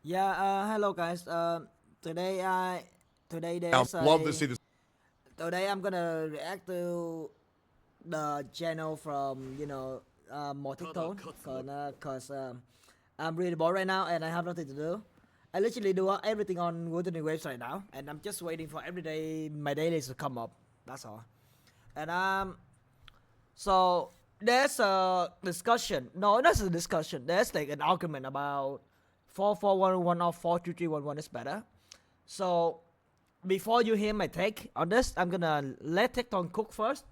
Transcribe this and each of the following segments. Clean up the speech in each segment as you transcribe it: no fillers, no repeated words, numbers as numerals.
Yeah, hello guys. Today I today I there's love to a see this. today I'm gonna react to the channel from Tone cause I'm really bored right now and I have nothing to do. I literally do everything on Wuthering Waves right now, and I'm just waiting for every day my dailies to come up. That's all. And so there's a discussion. No, that's a discussion. There's like an argument about 4411 or 43311 is better. So before you hear my take on this, I'm gonna let Tecton cook first,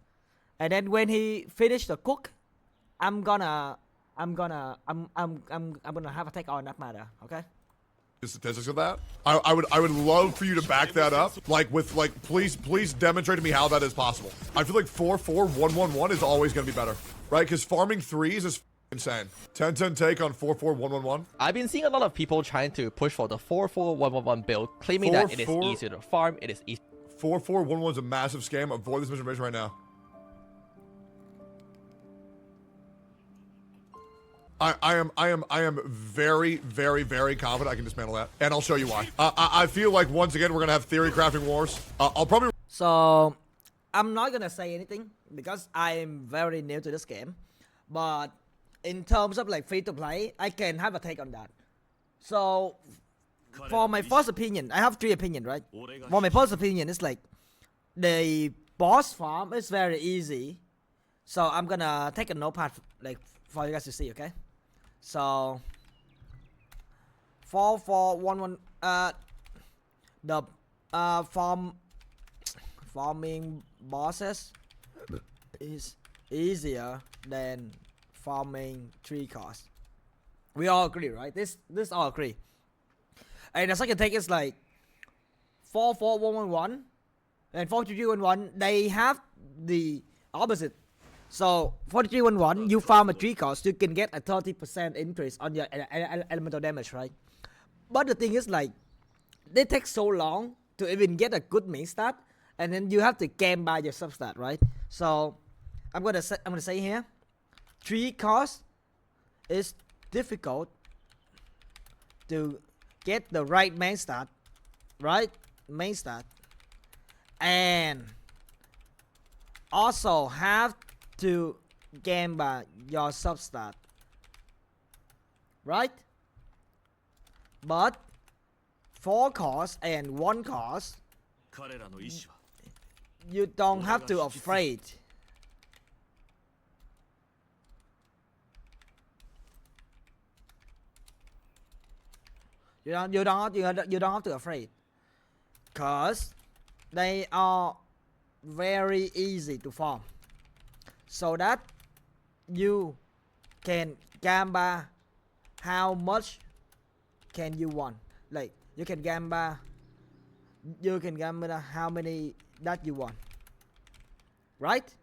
and then when he finish the cook, I'm gonna have a take on that matter. Okay. The statistics of that. I would love for you to back that up, please demonstrate to me how that is possible. I feel like 44111 is always gonna be better, right? Because farming threes is insane. 10-10 take on 44111. I've been seeing a lot of people trying to push for the 44111 build, claiming that it is easier to farm, it is easy. 4411 is a massive scam. Avoid this misinformation right now. I am very, very, very confident I can dismantle that, and I'll show you why. I feel like once again we're gonna have theory crafting wars. I'll probably. So I'm not gonna say anything because I'm very new to this game, but in terms of like free to play, I can have a take on that. So for my first opinion, I have three opinions, right? For my first opinion, it's like the boss farm is very easy. So I'm gonna take a notepad like for you guys to see, okay? So 4411 the farming bosses is easier than farming 3 cars. We all agree, right? This all agree. And the second take is like 44111 and 43311, they have the opposite. So 4311, you farm a 3 cost, you can get a 30% increase on your elemental damage, right? But the thing is like, they take so long to even get a good main stat, and then you have to game by your substat, right? So I'm gonna say here, 3 cost is difficult to get the right main stat, right? Main stat, and also have to game by your substat, right? But 4 costs and 1 cost, you don't have to afraid. You don't have to afraid, cause they are very easy to farm, so that you can gamba how much can you want. Like you can gamba how many that you want, right?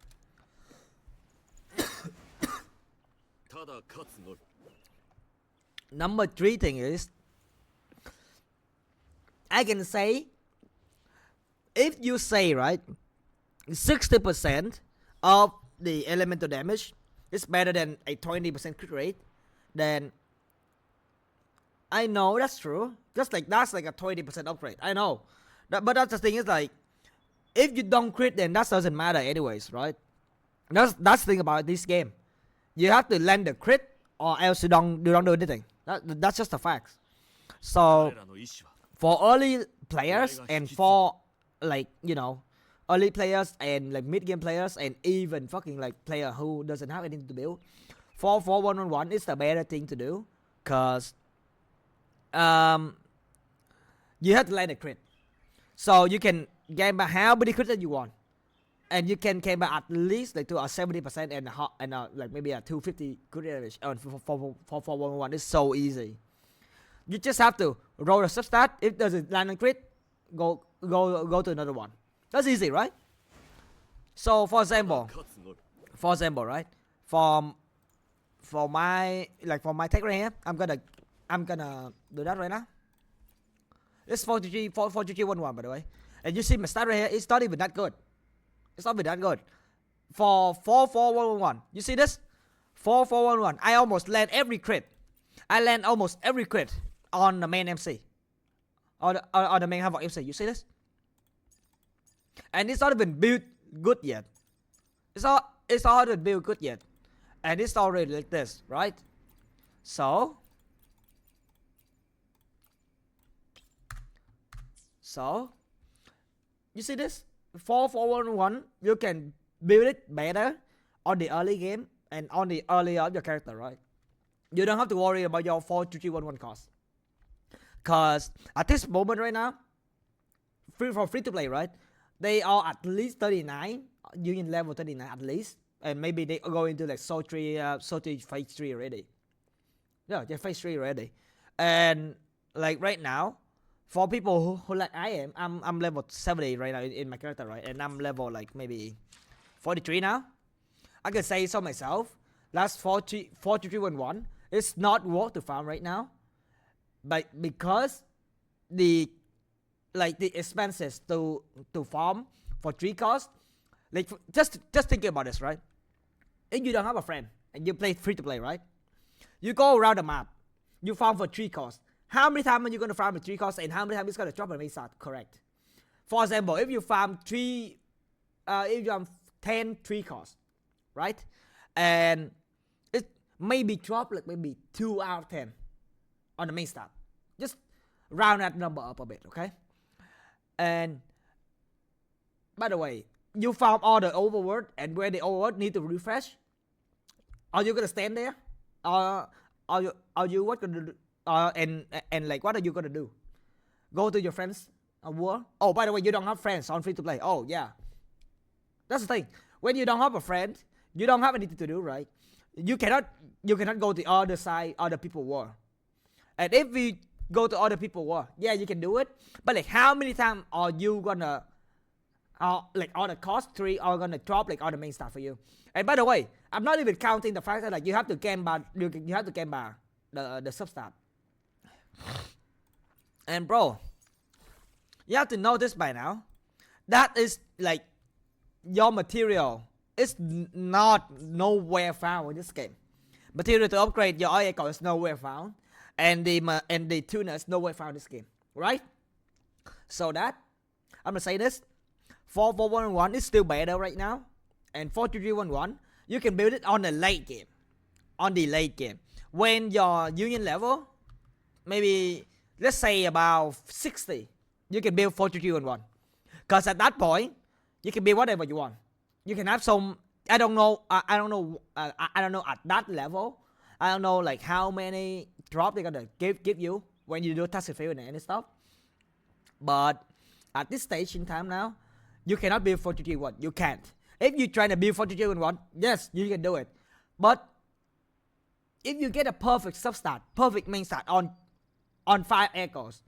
Number 3 thing is, I can say, if you say right 60% of the elemental damage is better than a 20% crit rate, then I know that's true. Just like that's like a 20% upgrade. I know. But that's the thing is like, if you don't crit, then that doesn't matter anyways, right? That's the thing about this game. You have to land the crit, or else you don't do anything. That's just the facts. So for early players and for like early players and like mid game players and even fucking like player who doesn't have anything to build, 44111 is the better thing to do, cause you have to land a crit, so you can game by how many crits that you want, and you can game by at least like to a 70% and like maybe a 250 crit damage on 44111. It's so easy. You just have to roll a substat. If it doesn't land a crit, go to another one. That's easy, right? So for example, right? For my tech right here, I'm gonna do that right now. It's 43311 by the way. And you see my stat right here, it's not even that good. It's not even that good. For 44111, you see this? 4411. I almost land every crit. I land almost every crit. on the main MC, on the main Havoc MC. You see this? And it's not even built good yet. It's not even built good yet, and it's already like this, right? So you see this 4-4-1-1. You can build it better on the early game and on the early of your character, right? You don't have to worry about your 4-2-3-1-1 cost, cause at this moment right now, free to play, right? They are at least 39, union level 39 at least, and maybe they are going to like Sultry phase 3 already. Yeah, they're phase 3 already, and like right now, for people who like I am, I'm level 70 right now in my character, right? And I'm level like maybe 43 now. I can say so myself. Last 4-3-1-1, it's not worth to farm right now, but because the expenses to farm for 3 costs, like just think about this, right? If you don't have a friend and you play free to play, right? You go around the map, you farm for 3 costs. How many times are you going to farm with 3 costs, and how many times it's going to drop a main start? Correct. For example, if you farm 10 3 costs, right? And it maybe drop like maybe 2 out of 10 on the main start. Just round that number up a bit, okay? And by the way, you farm all the overworld, and when the overworld need to refresh, are you gonna stand there? Are you what gonna do? And like what are you gonna do? Go to your friends war? Oh, by the way, you don't have friends on free to play. Oh yeah, that's the thing. When you don't have a friend, you don't have anything to do, right? You cannot go to the other side, other people war. And if we go to other people war, yeah, you can do it. But like, how many times are you gonna, like all the cost 3 are gonna drop like all the main stuff for you? And by the way, I'm not even counting the fact that like you have to game bar, you have to game bar the substat. And bro, you have to know this by now. That is like your material is not nowhere found in this game. Material to upgrade your echo is nowhere found, and the tuner is nowhere found in this game, right? So that I'm gonna say this: 4-4-1-1 is still better right now, and 4-3-3-1-1 you can build it on the late game. On the late game, when your union level, maybe let's say about 60, you can build 4-3-3-1-1. Cause at that point, you can build whatever you want. You can have some. I don't know at that level. I don't know like how many drop they're gonna give you when you do task fulfillment and stuff. But at this stage in time now, you cannot build 4-3-3-1. You can't. If you're trying to build 4-3-3-1, yes, you can do it. But if you get a perfect substat, perfect main start on 5 echoes,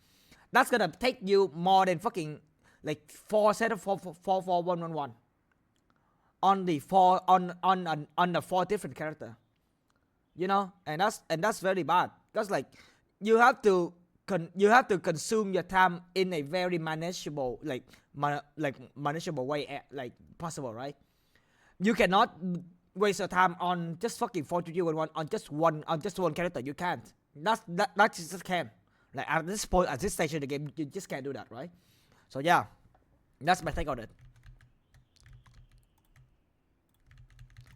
that's gonna take you more than fucking like 4 set of 4-4-1-1-1 on the 4 different character, you know, and that's very bad, because like you have to consume your time in a very manageable manageable way, like possible, right? You cannot waste your time on just fucking 4-3-1 on just one character. You can't. That just can't. Like at this point, at this stage of the game, you just can't do that, right? So yeah, that's my take on it.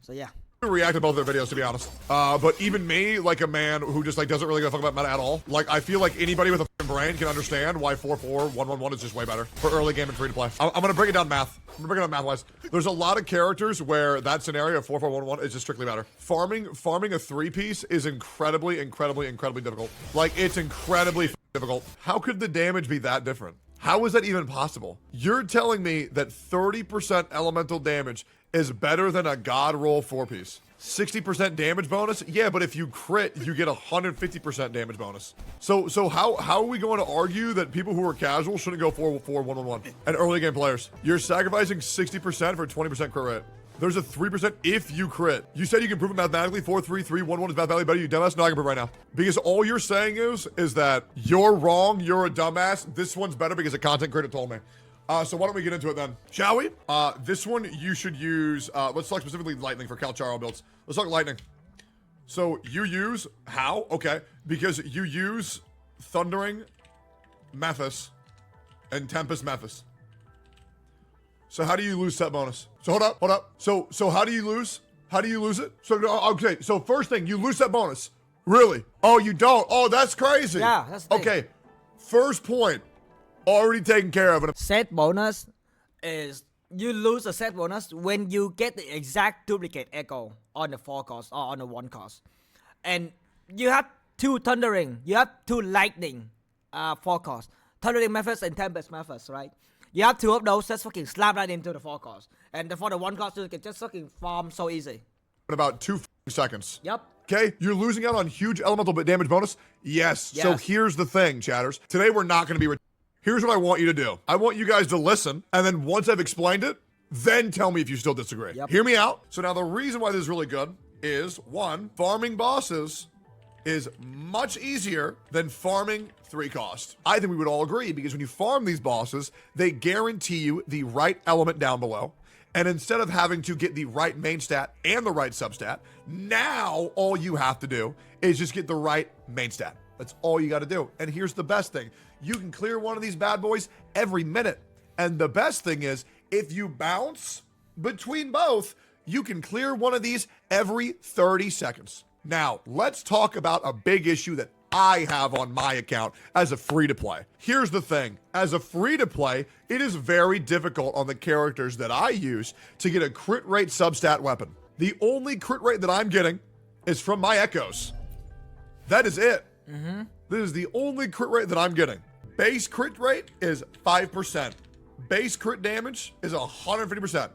So yeah. React to both their videos, to be honest. But even me, like a man who just like doesn't really give a fuck about meta at all, like I feel like anybody with a brain can understand why 4-4-1-1-1 is just way better for early game and free to play. I'm gonna break it down math. I'm gonna break it down math wise. There's a lot of characters where that scenario of 4-4-1-1 is just strictly better. Farming a 3-piece is incredibly difficult. Like it's incredibly difficult. How could the damage be that different? How is that even possible? You're telling me that 30% elemental damage is better than a god roll 4-piece. 60% damage bonus? Yeah, but if you crit, you get 150% damage bonus. So how are we going to argue that people who are casual shouldn't go 4-4-1-1-1 and early game players? You're sacrificing 60% for 20% crit rate. There's a 3% if you crit. You said you can prove it mathematically. 4-3-3-1-1 is mathematically better. You dumbass? No, I can prove it right now. Because all you're saying is that you're wrong. You're a dumbass. This one's better because a content creator told me. So why don't we get into it then? Shall we? This one you should use, let's talk specifically lightning for Calcharo builds. Let's talk lightning. So you use, how? Okay. Because you use Thundering Mephis and Tempest Mephis. So how do you lose set bonus? So hold up. So how do you lose? How do you lose it? So okay, so first thing, you lose set bonus. Really? Oh, you don't? Oh, that's crazy. Yeah, that's the thing. Okay, first point, already taken care of. Set bonus is you lose a set bonus when you get the exact duplicate echo on the 4 cost or on the 1 cost. And you have 2 Thundering, you have 2 Lightning 4 cost. Thundering Mephis and Tempest Mephis, right? You have 2 of those, just fucking slap right into the 4 cost. And for the 1 cost, you can just fucking farm so easy. In about 2 seconds. Yep. Okay, you're losing out on huge elemental damage bonus? Yes. So here's the thing, chatters. Today we're not going to be... Here's what I want you to do. I want you guys to listen, and then once I've explained it, then tell me if you still disagree. Yep. Hear me out. So now the reason why this is really good is, 1, farming bosses is much easier than farming 3 cost. I think we would all agree, because when you farm these bosses, they guarantee you the right element down below. And instead of having to get the right main stat and the right substat, now all you have to do is just get the right main stat. That's all you got to do. And here's the best thing. You can clear one of these bad boys every minute. And the best thing is, if you bounce between both, you can clear one of these every 30 seconds. Now, let's talk about a big issue that I have on my account as a free-to-play. Here's the thing. As a free-to-play, it is very difficult on the characters that I use to get a crit rate substat weapon. The only crit rate that I'm getting is from my echoes. That is it. This is the only crit rate that I'm getting. Base crit rate is 5%. Base crit damage is 150%.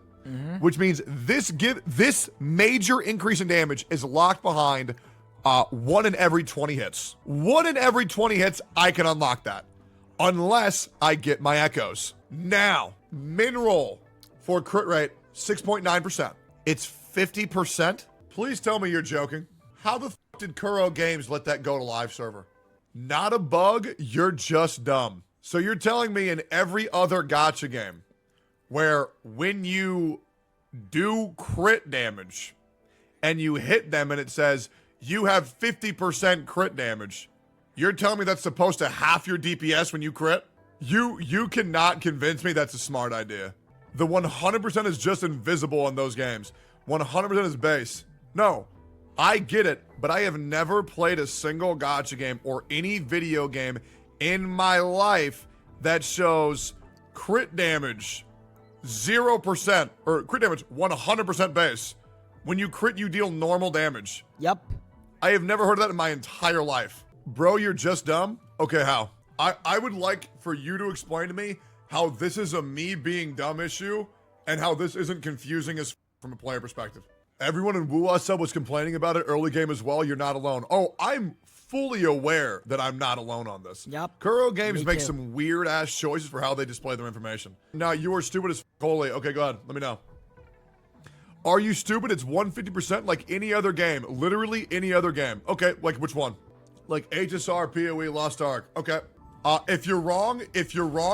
Which means this major increase in damage is locked behind 1 in every 20 hits. 1 in every 20 hits, I can unlock that. Unless I get my echoes. Now, min roll for crit rate, 6.9%. It's 50%. Please tell me you're joking. How the f did Kuro Games let that go to live server? Not a bug, you're just dumb. So you're telling me in every other gacha game, where when you do crit damage and you hit them and it says you have 50% crit damage, you're telling me that's supposed to half your DPS when you crit? You cannot convince me that's a smart idea. The 100% is just invisible in those games. 100% is base. No, I get it, but I have never played a single gacha game or any video game in my life that shows crit damage 0% or crit damage 100% base. When you crit, you deal normal damage. Yep. I have never heard of that in my entire life. Bro, you're just dumb? Okay, how? I would like for you to explain to me how this is a me being dumb issue and how this isn't confusing as from a player perspective. Everyone in Woo Sub was complaining about it early game as well. You're not alone. Oh, I'm fully aware that I'm not alone on this. Yep. Kuro Games Me makes too. some weird ass choices for how they display their information. Now, you are stupid as holy. Okay, go ahead. Let me know. Are you stupid? It's 150% like any other game. Literally any other game. Okay, like which one? Like HSR, PoE, Lost Ark. Okay. If you're wrong,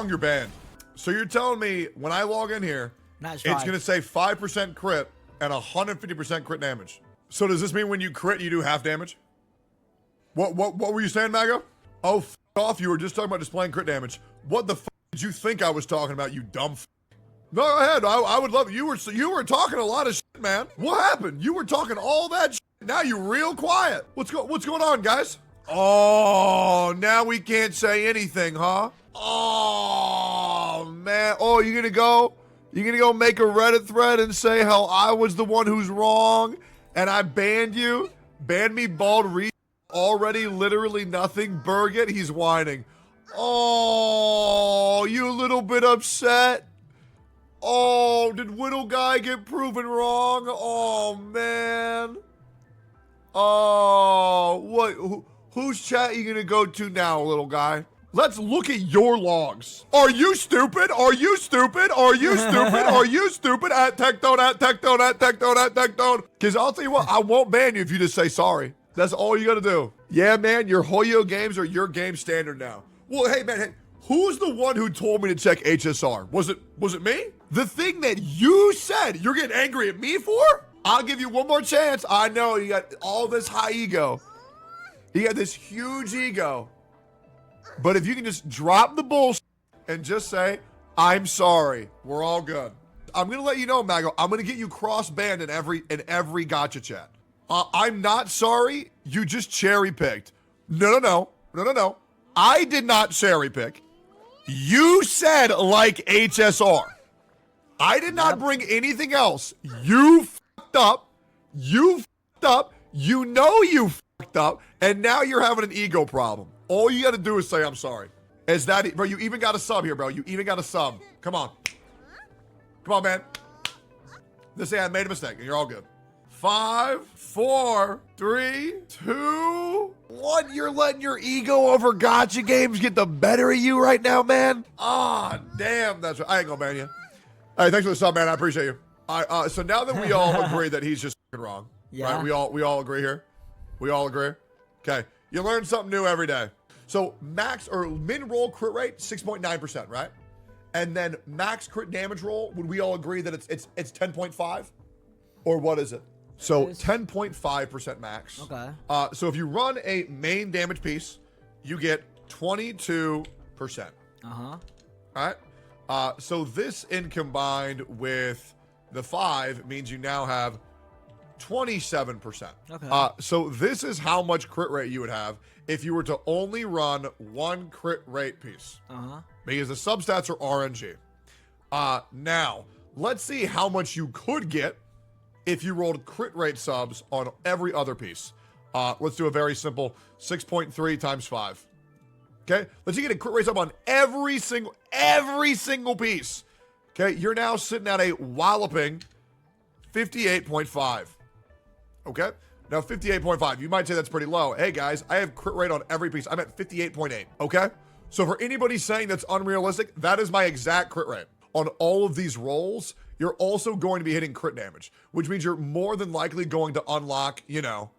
you're banned. So you're telling me when I log in here, That's it's right. going to say 5% crit and 150% crit damage. So does this mean when you crit, you do half damage? What were you saying, Mago? Oh, f off. You were just talking about displaying crit damage. What the f did you think I was talking about, you dumb f? No, go ahead. I would love it. You were talking a lot of shit, man. What happened? You were talking all that shit. Now you're real quiet. What's going on, guys? Oh, now we can't say anything, huh? Oh, man. Oh, you're gonna go make a Reddit thread and say how I was the one who's wrong and I banned you? Banned me, bald re already literally nothing. Burgett, he's whining. Oh, you a little bit upset? Oh, did Whittle Guy get proven wrong? Oh, man. Oh, what? Whose chat you gonna go to now, little guy? Let's look at your logs. Are you stupid? Are you stupid? Are you stupid? Are you stupid? At Tectone, at Tectone, at Tectone, at Tectone. Because I'll tell you what, I won't ban you if you just say sorry. That's all you gotta do. Yeah, man, your Hoyo games are your game standard now. Well, hey, man, hey, who's the one who told me to check HSR? Was it me? The thing that you said you're getting angry at me for? I'll give you one more chance. I know you got all this high ego. You got this huge ego. But if you can just drop the bullshit and just say, I'm sorry, we're all good. I'm going to let you know, Mago, I'm going to get you cross-banned in every gotcha chat. I'm not sorry, you just cherry-picked. No. I did not cherry-pick. You said like HSR. I did not bring anything else. You fucked up. You fucked up. You know you fucked up. And now you're having an ego problem. All you got to do is say, I'm sorry. Is that, bro, you even got a sub here, bro. You even got a sub. Come on. Come on, man. Just say I made a mistake and you're all good. 5, 4, 3, 2, 1. You're letting your ego over gotcha games get the better of you right now, man. Ah, damn. That's right. I ain't gonna ban you. Hey, thanks for the sub, man. I appreciate you. So now that we all agree that he's just wrong, yeah. Right? We all agree here. We all agree. Okay, you learn something new every day. So max or min roll crit rate 6.9%, right? And then max crit damage roll. Would we all agree that it's 10.5, or what is it? So 10.5% max. Okay. So if you run a main damage piece, you get 22%. Uh-huh. All right. So this in combined with the 5 means you now have 27%. Okay. So this is how much crit rate you would have if you were to only run one crit rate piece. Uh-huh. Because the substats are RNG. Now, let's see how much you could get if you rolled crit rate subs on every other piece. Let's do a very simple 6.3 times 5. Okay, let's get a crit rate sub on every single piece. Okay, you're now sitting at a walloping 58.5. Okay, now 58.5. You might say that's pretty low. Hey guys, I have crit rate on every piece. I'm at 58.8. Okay, so for anybody saying that's unrealistic, that is my exact crit rate. On all of these rolls, you're also going to be hitting crit damage, which means you're more than likely going to unlock, you know,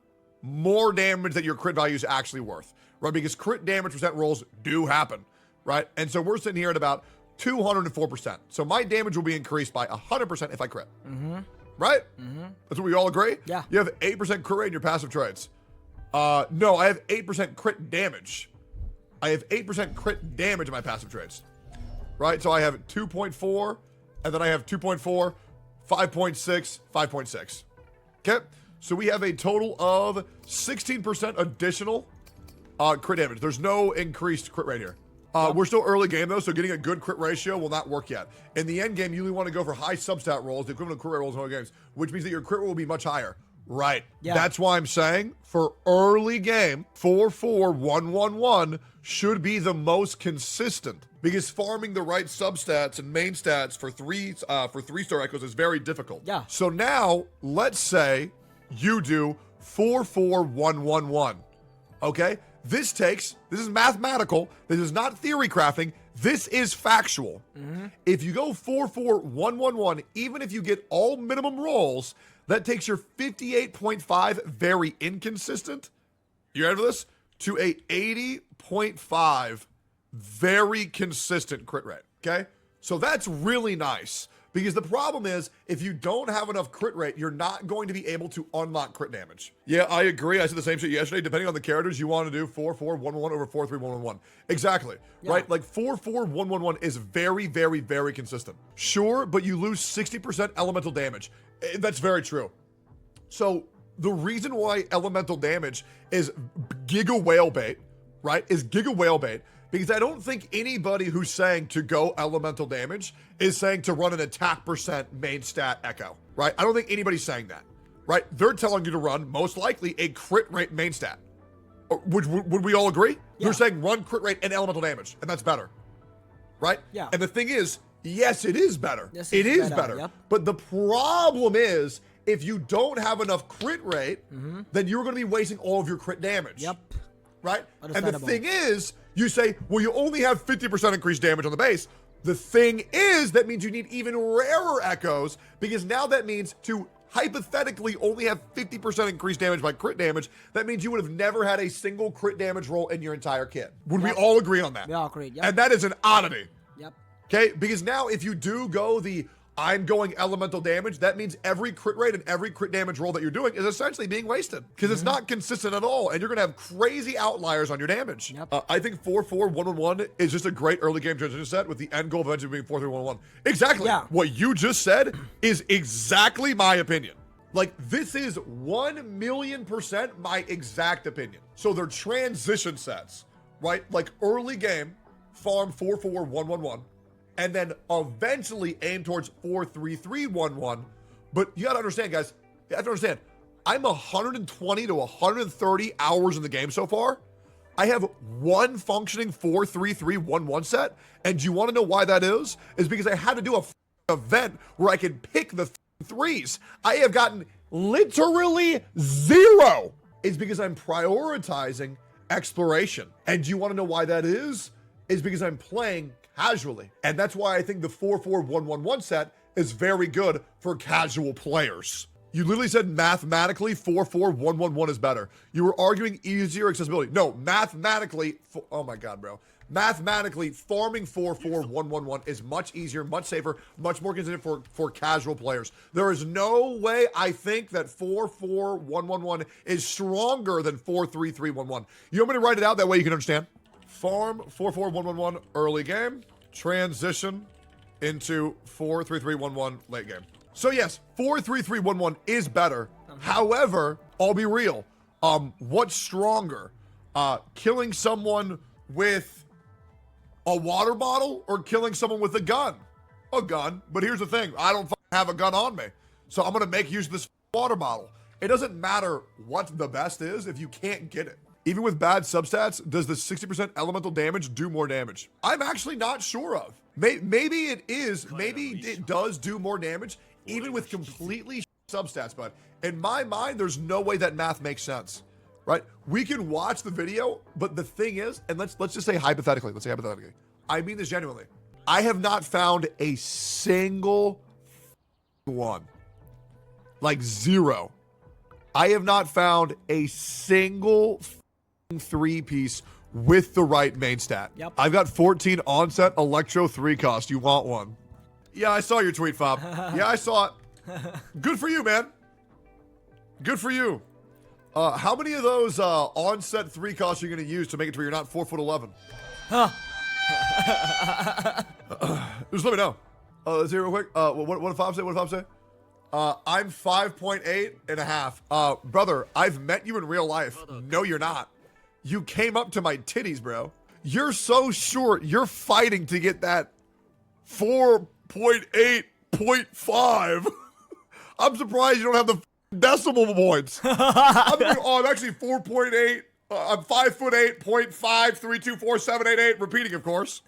more damage that your crit value is actually worth, right? Because crit damage percent rolls do happen, right? And so we're sitting here at about 204%. So my damage will be increased by 100% if I crit. Mm-hmm. Right? Mm-hmm. That's what we all agree? Yeah. You have 8% crit rate in your passive traits. No, I have 8% crit damage. I have 8% crit damage in my passive traits. Right? So I have 2.4, and then I have 2.4, 5.6, 5.6. Okay? So we have a total of 16% additional crit damage. There's no increased crit rate here. We're still early game though, so getting a good crit ratio will not work yet. In the end game, you only want to go for high substat rolls, the equivalent of crit rate rolls in other games, which means that your crit rate will be much higher. Right. Yeah. That's why I'm saying for early game, 4-4-1-1-1 should be the most consistent, because farming the right substats and main stats for three-star echoes is very difficult. Yeah. So now let's say you do 4-4-1-1-1. Okay? This is mathematical. This is not theory crafting. This is factual. Mm-hmm. If you go 4-4-1-1-1, even if you get all minimum rolls, that takes your 58.5 very inconsistent. You ready for this? To a 80.5 very consistent crit rate. Okay? So that's really nice. Because the problem is, if you don't have enough crit rate, you're not going to be able to unlock crit damage. Yeah, I agree. I said the same shit yesterday. Depending on the characters, you want to do 4-4-1-1 over 4-3-1-1. Exactly. Yeah. Right? Like 4-4-1-1 is very, very, very consistent. Sure, but you lose 60% elemental damage. That's very true. So the reason why elemental damage is Giga Whale Bait, right, is Giga Whale Bait, because I don't think anybody who's saying to go elemental damage is saying to run an attack percent main stat echo, right? I don't think anybody's saying that, right? They're telling you to run, most likely, a crit rate main stat. Would we all agree? Yeah. They're saying run crit rate and elemental damage, and that's better, right? Yeah. And the thing is, yes, it is better. Yes, it is better. Yep. But the problem is, if you don't have enough crit rate, then you're going to be wasting all of your crit damage. Yep. Right? And the thing is, you say, well, you only have 50% increased damage on the base. The thing is, that means you need even rarer echoes, because now that means to hypothetically only have 50% increased damage by crit damage, that means you would have never had a single crit damage roll in your entire kit. Would we all agree on that? We all agree, yep. And that is an oddity. Yep. Okay? Because now if you do go the I'm going elemental damage, that means every crit rate and every crit damage roll that you're doing is essentially being wasted because it's not consistent at all, and you're gonna have crazy outliers on your damage. Yep. I think 4-4-1-1-1 is just a great early game transition set with the end goal eventually being 4-3-1-1. Exactly. Yeah. What you just said is exactly my opinion. Like, this is 1,000,000% my exact opinion. So they're transition sets, right? Like early game, farm 4-4-1-1-1. And then eventually aim towards 4-3-3-1-1. But you gotta understand, guys, you have to understand, I'm 120 to 130 hours in the game so far. I have one functioning 4-3-3-1-1 set. And do you wanna know why that is? Is because I had to do a event where I could pick the threes. I have gotten literally 0. It's because I'm prioritizing exploration. And do you wanna know why that is? Is because I'm playing casually. And that's why I think the 4-4-1-1-1 set is very good for casual players. You literally said mathematically 4-4-1-1-1 is better. You were arguing easier accessibility. No, mathematically, oh my God, bro. Mathematically, farming 4-4-1-1-1 is much easier, much safer, much more consistent for casual players. There is no way I think that 4-4-1-1-1 is stronger than 4-3-3-1-1. You want me to write it out? That way you can understand. Farm 4-4-1-1-1 early game, transition into 4-3-3-1-1 late game. So yes, 4-3-3-1-1 is better. However, I'll be real. What's stronger? Killing someone with a water bottle or killing someone with a gun? A gun. But here's the thing. I don't have a gun on me. So I'm going to make use of this water bottle. It doesn't matter what the best is if you can't get it. Even with bad substats, does the 60% elemental damage do more damage? I'm actually not sure of. Maybe it is. Maybe it does do more damage, even with completely substats. But in my mind, there's no way that math makes sense, right? We can watch the video, but the thing is, and let's just say hypothetically, I mean this genuinely. I have not found a single one, like 0. I have not found a single 3-piece with the right main stat. Yep. I've got 14 onset Electro 3 cost. You want one? Yeah, I saw your tweet, Fob. Yeah, I saw it. Good for you, man. Good for you. How many of those onset 3 costs are you going to use to make it to where you're not 4'11"? Huh. Just let me know. Let's hear it real quick. What did Fob say? What did Fob say? I'm 5.8 and a half. Brother, I've met you in real life. No, you're not. You came up to my titties, bro. You're so short. You're fighting to get that 4.8.5. I'm surprised you don't have the decimal points. I'm actually 4.8. I'm 5'8.5324788. Repeating, of course.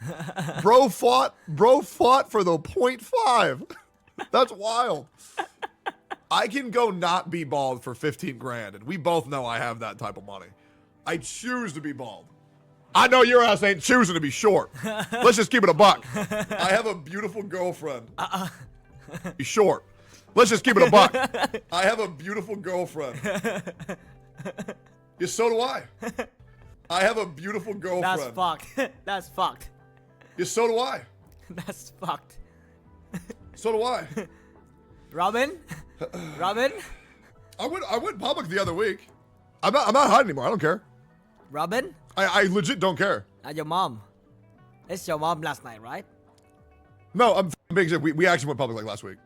Bro fought for the 0.5. That's wild. I can go not be bald for 15 grand, and we both know I have that type of money. I choose to be bald. I know your ass ain't choosing to be short. Let's just keep it a buck. I have a beautiful girlfriend. Be short. Let's just keep it a buck. I have a beautiful girlfriend. Yeah, so do I. I have a beautiful girlfriend. That's fucked. That's fucked. Yeah, so do I. That's fucked. So do I. Robin? Robin? I went public the other week. I'm not hiding anymore. I don't care. Robin? I legit don't care. Your mom. It's your mom last night, right? No, I'm being serious. We actually went public like last week.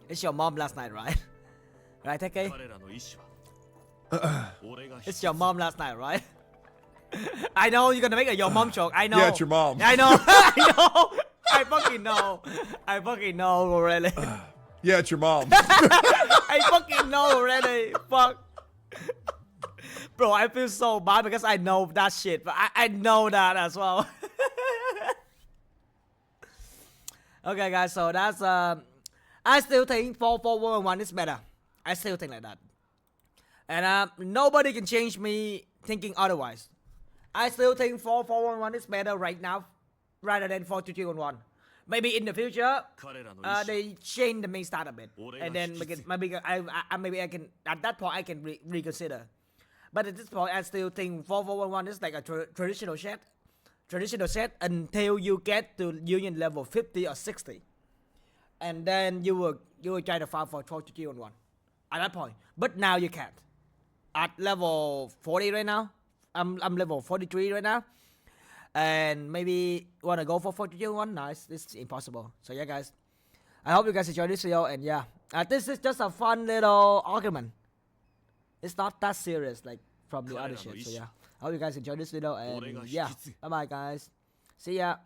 It's your mom last night, right? Right, Teke? It's your mom last night, right? I know you're gonna make a your mom joke. I know. Yeah, it's your mom. I know. I know. I fucking know. I fucking know already. Yeah, it's your mom. I fucking know already. Fuck. Bro, I feel so bad because I know that shit, but I know that as well. Okay, guys, so that's I still think 4-4-1-1 is better. I still think like that. And nobody can change me thinking otherwise. I still think 4-4-1-1 is better right now rather than 4-2-3-1-1. Maybe in the future, they change the main start a bit, and then maybe I can at that point I can reconsider. But at this point, I still think 4-4-1-1 is like a traditional set until you get to union level 50 or 60. and then you will try to farm for 12 GG on one at that point. But now you can't. At level 40 right now, I'm level 43 right now, and maybe wanna go for 40 GG on one. Nice, this is impossible. So yeah, guys, I hope you guys enjoyed this video, and yeah, this is just a fun little argument. It's not that serious like from the other shit. So yeah, I hope you guys enjoyed this video, and yeah, bye bye guys, see ya.